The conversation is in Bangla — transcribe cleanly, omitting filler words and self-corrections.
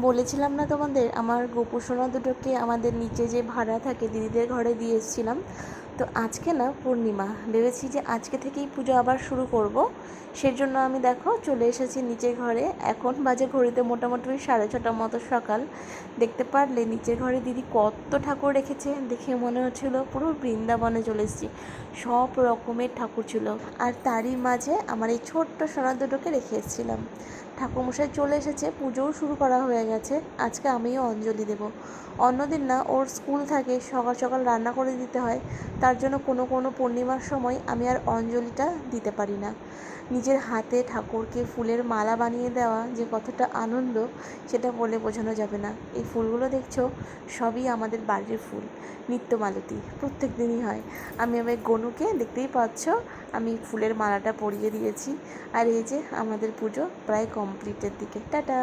বলেছিলাম না তোমাদের আমার গোপু সোনা দুটোকে আমাদের নিচে যে ভাড়া থাকে দিদিদের ঘরে দিয়ে এসেছিলাম। তো আজকে না পূর্ণিমা, ভেবেছি যে আজকে থেকেই পুজো আবার শুরু করব। সেজন্য আমি দেখো চলে এসেছি নিচের ঘরে। এখন বাজে ঘড়িতে মোটামুটি 6:30 মতো সকাল। দেখতে পারলে নিচের ঘরে দিদি কত ঠাকুর রেখেছে, দেখে মনে হচ্ছিল পুরো বৃন্দাবনে চলে এসেছি। সব রকমের ঠাকুর ছিল, আর তারই মাঝে আমার এই ছোট্ট সোনা দুটোকে রেখে এসেছিলাম। ঠাকুরমশাই চলে এসেছে, পুজোও শুরু করা হয়ে গেছে। আজকে আমিও অঞ্জলি দেব। অন্যদিন না ওর স্কুল থাকে, সকাল সকাল রান্না করে দিতে হয়, তার জন্য কোনো পূর্ণিমার সময় আমি আর অঞ্জলিটা দিতে পারি না। নিজের হাতে ঠাকুরকে ফুলের মালা বানিয়ে দেওয়া যে কতটা আনন্দ, সেটা বলে বোঝানো যাবে না। এই ফুলগুলো দেখছো, সবই আমাদের বাড়ির ফুল, নিত্যমালতী, প্রত্যেক দিনই হয়। আমি আমার গনুকে দেখতেই পাচ্ছ, আমি ফুলের মালাটা পরিয়ে দিয়েছি। আর এই যে আমাদের পুজো প্রায় কমপ্লিটের দিকে। টাটা।